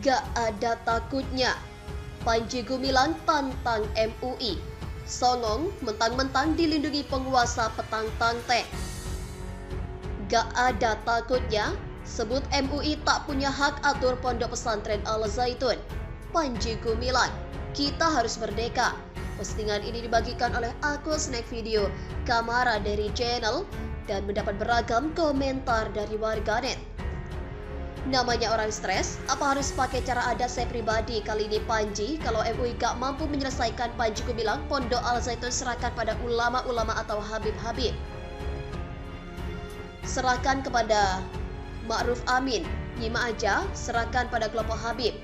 Gak ada takutnya. Panji Gumilang tantang MUI. Songong mentang-mentang dilindungi penguasa petang tangte. Gak ada takutnya. Sebut MUI tak punya hak atur pondok pesantren Al Zaitun. Panji Gumilang, kita harus merdeka. Postingan ini dibagikan oleh akun snack video Kamara dari channel dan mendapat beragam komentar dari warganet. Namanya orang stres, apa harus pakai cara adat saya pribadi kali ini Panji? Kalau MUI gak mampu menyelesaikan, Panji Gumilang, pondok Al Zaitun serahkan pada ulama-ulama atau habib-habib. Serahkan kepada Ma'ruf Amin, Nyima aja, serahkan pada kelompok habib.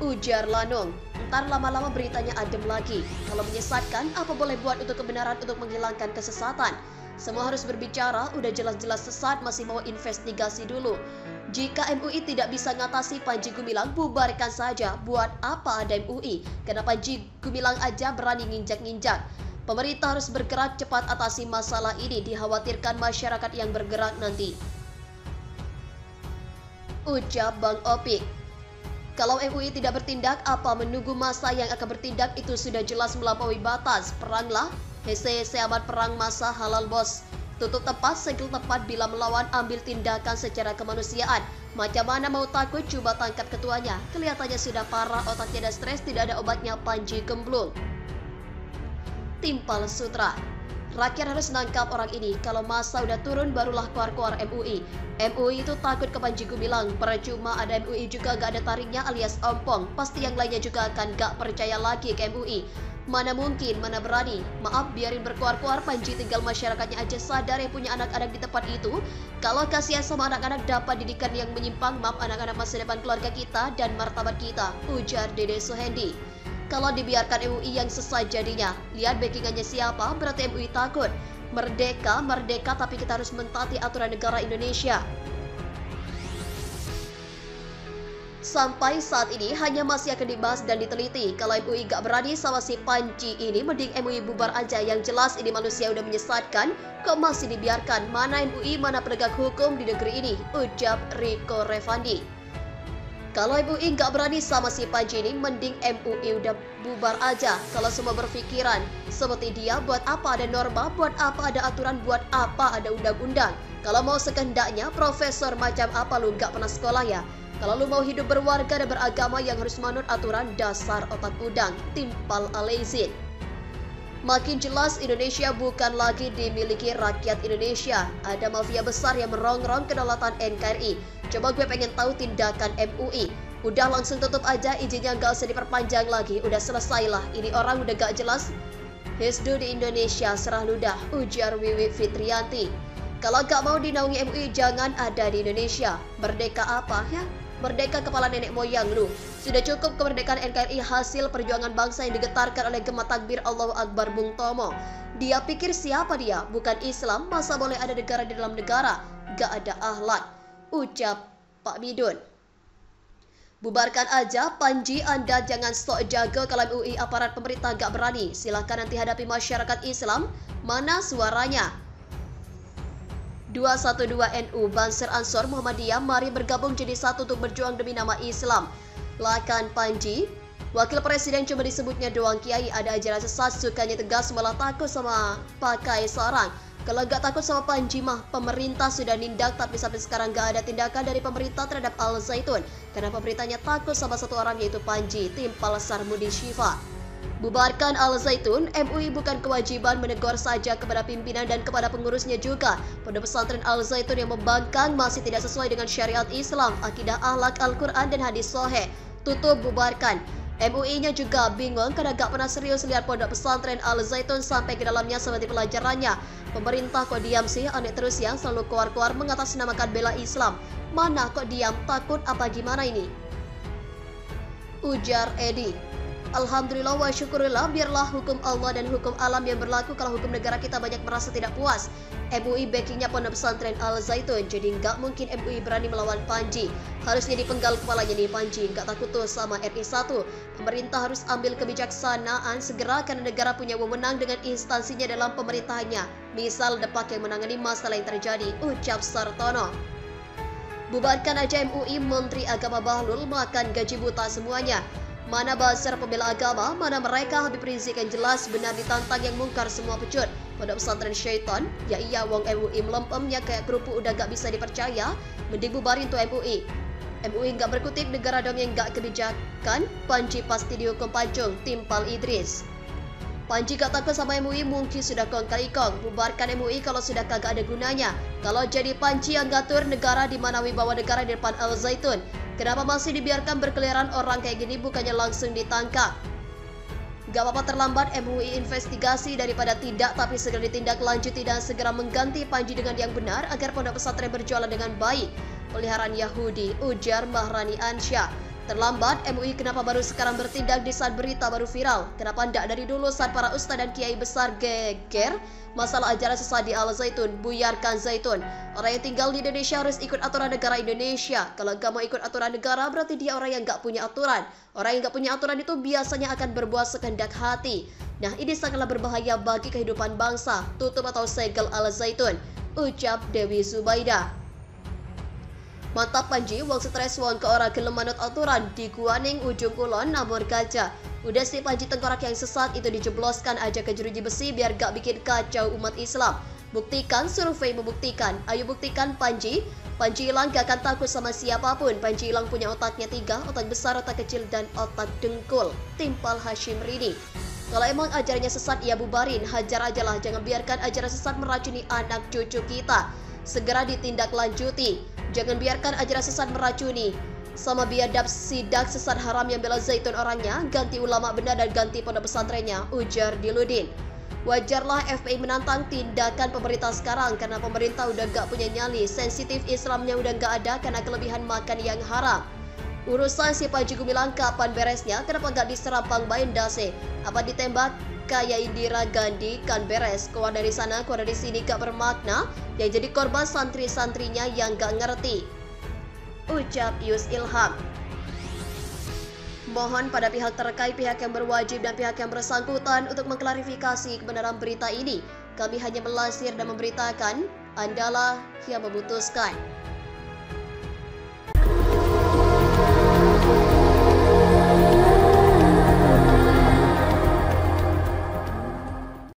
Ujar Lanung, ntar lama-lama beritanya adem lagi. Kalau menyesatkan, apa boleh buat untuk kebenaran untuk menghilangkan kesesatan? Semua harus berbicara, udah jelas-jelas sesat masih mau investigasi dulu. Jika MUI tidak bisa ngatasi Panji Gumilang, bubarkan saja. Buat apa ada MUI? Karena Panji Gumilang aja berani nginjak-nginjak. Pemerintah harus bergerak cepat atasi masalah ini, dikhawatirkan masyarakat yang bergerak nanti. Ucap Bang Opik. Kalau MUI tidak bertindak, apa menunggu masa yang akan bertindak? Itu sudah jelas melampaui batas. Peranglah. Hese amat perang masa halal bos. Tutup tepat, segel tepat, bila melawan ambil tindakan secara kemanusiaan. Macam mana mau takut, coba tangkap ketuanya. Kelihatannya sudah parah, otaknya dan stres, tidak ada obatnya. Panji gemblung. Timpal Sutra. Rakyat harus nangkap orang ini. Kalau masa udah turun barulah keluar-keluar MUI. MUI itu takut ke Panji Gumilang. Percuma ada MUI juga gak ada taringnya alias ompong. Pasti yang lainnya juga akan gak percaya lagi ke MUI. Mana mungkin, mana berani. Maaf, biarin berkuar-kuar. Panji tinggal masyarakatnya aja sadar yang punya anak-anak di tempat itu. Kalau kasihan sama anak-anak dapat didikan yang menyimpang, maaf anak-anak masa depan keluarga kita dan martabat kita. Ujar Dede Suhendi. Kalau dibiarkan MUI yang sesat jadinya. Lihat backingannya siapa, berarti MUI takut. Merdeka, merdeka, tapi kita harus mentaati aturan negara Indonesia. Sampai saat ini hanya masih akan dibahas dan diteliti. Kalau MUI gak berani sama si Panji ini, mending MUI bubar aja. Yang jelas ini manusia udah menyesatkan, kok masih dibiarkan? Mana MUI, mana penegak hukum di negeri ini? Ucap Riko Revandi. Kalau MUI gak berani sama si Panji ini, mending MUI udah bubar aja. Kalau semua berpikiran seperti dia, buat apa ada norma, buat apa ada aturan, buat apa ada undang-undang? Kalau mau sekehendaknya, profesor macam apa lu gak pernah sekolah ya? Kalau lu mau hidup berwarga dan beragama yang harus manut aturan, dasar otak udang. Timpal Alezin. Makin jelas Indonesia bukan lagi dimiliki rakyat Indonesia. Ada mafia besar yang merongrong kedaulatan NKRI. Coba gue pengen tahu tindakan MUI. Udah langsung tutup aja, izinnya gak usah diperpanjang lagi. Udah selesai lah, ini orang udah gak jelas. Hisdu di Indonesia serah ludah, ujar Wiwi Fitrianti. Kalau gak mau dinaungi MUI, jangan ada di Indonesia. Merdeka apa ya? Merdeka kepala nenek moyang lu. Sudah cukup kemerdekaan NKRI, hasil perjuangan bangsa yang digetarkan oleh gema takbir Allahu Akbar Bung Tomo. Dia pikir siapa dia? Bukan Islam, masa boleh ada negara di dalam negara? Gak ada akhlak. Ucap Pak Midun. Bubarkan aja Panji, Anda jangan sok jago. Kalau MUI aparat pemerintah gak berani, silahkan nanti hadapi masyarakat Islam. Mana suaranya? 212 NU Banser Ansor Muhammadiyah, mari bergabung jadi satu untuk berjuang demi nama Islam. Lakan Panji. Wakil Presiden cuma disebutnya doang kiai, ada ajaran sesat, sukanya tegas malah takut sama pakai sarang. Kalau gak takut sama Panji mah, pemerintah sudah nindak, tapi sampai sekarang gak ada tindakan dari pemerintah terhadap Al Zaitun. Karena pemerintahnya takut sama satu orang, yaitu Panji. Timpal Sarmudi Syifa. Bubarkan Al Zaitun, MUI bukan kewajiban menegur saja kepada pimpinan dan kepada pengurusnya juga. Pondok pesantren Al Zaitun yang membangkang masih tidak sesuai dengan syariat Islam, akidah akhlak Al-Quran dan hadis sahih. Tutup, bubarkan. MUI-nya juga bingung karena gak pernah serius lihat pondok pesantren Al Zaitun sampai ke dalamnya seperti pelajarannya. Pemerintah kok diam sih, aneh terus yang selalu keluar-keluar mengatasnamakan bela Islam. Mana kok diam, takut apa gimana ini? Ujar Edi. Alhamdulillah wa syukurillah, biarlah hukum Allah dan hukum alam yang berlaku. Kalau hukum negara kita banyak merasa tidak puas. MUI backingnya pondok pesantren Al Zaitun, jadi nggak mungkin MUI berani melawan Panji. Harusnya dipenggal kepalanya nih Panji, nggak takut tuh sama RI 1. Pemerintah harus ambil kebijaksanaan segera karena negara punya wewenang dengan instansinya dalam pemerintahannya. Misal Depak yang menangani masalah yang terjadi, ucap Sartono. Bubarkan aja MUI, Menteri Agama Bahlul makan gaji buta semuanya. Mana bazar pembela agama, mana mereka Habib Rizik yang jelas benar ditantang yang mungkar semua pecut. Pondok pesantren syaitan, ya iya wong MUI melempemnya kayak kerupuk udah gak bisa dipercaya, mending bubarin tuh MUI. MUI nggak berkutip negara dong yang nggak kebijakan, Panji pasti dihukum Pajung, timpal Idris. Panji gak takut sama MUI mungkin sudah kong kali kong. Bubarkan MUI kalau sudah kagak ada gunanya. Kalau jadi Panji yang ngatur negara di mana wibawa negara di depan Al Zaitun, kenapa masih dibiarkan berkeliaran orang kayak gini bukannya langsung ditangkap? Gak apa-apa terlambat MUI investigasi daripada tidak, tapi segera ditindaklanjuti dan segera mengganti Panji dengan yang benar agar pondok pesantren berjalan dengan baik. Peliharaan Yahudi, ujar Mahrani Ansyah. Terlambat, MUI kenapa baru sekarang bertindak di saat berita baru viral? Kenapa tidak dari dulu saat para ustadz dan kiai besar geger masalah ajaran sesat di Al Zaitun? Buyarkan Zaitun. Orang yang tinggal di Indonesia harus ikut aturan negara Indonesia. Kalau gak mau ikut aturan negara, berarti dia orang yang gak punya aturan. Orang yang gak punya aturan itu biasanya akan berbuat sekehendak hati. Nah, ini sangatlah berbahaya bagi kehidupan bangsa. Tutup atau segel Al Zaitun, ucap Dewi Zubaida. Mantap Panji, wong stres wong ke orang gelem manut aturan di Guaning ujung kulon namur gajah. Udah sih Panji tengkorak yang sesat itu dijebloskan aja ke jeruji besi biar gak bikin kacau umat Islam. Buktikan, survei membuktikan. Ayo buktikan Panji. Panji hilang gak akan takut sama siapapun. Panji hilang punya otaknya 3, otak besar, otak kecil, dan otak dengkul. Timpal Hashim Rini. Kalau emang ajarannya sesat ya bubarin, hajar aja lah. Jangan biarkan ajaran sesat meracuni anak cucu kita. Segera ditindaklanjuti. Jangan biarkan ajaran sesat meracuni. Sama biadab sidak sesat haram yang bela Zaitun orangnya, ganti ulama benar dan ganti pondok pesantrennya, ujar Diludin. Wajarlah FPI menantang tindakan pemerintah sekarang karena pemerintah udah gak punya nyali, sensitif Islamnya udah gak ada karena kelebihan makan yang haram. Urusan si Panji Gumilang kapan beresnya? Kenapa gak diserang Bain Dase? Apa ditembak kayak Indira Gandhi kan beres? Keluar dari sana, keluar dari sini gak bermakna. Yang jadi korban santri-santrinya yang gak ngerti, ucap Yus Ilham. Mohon pada pihak terkait, pihak yang berwajib dan pihak yang bersangkutan untuk mengklarifikasi kebenaran berita ini. Kami hanya melansir dan memberitakan, Andalah yang memutuskan.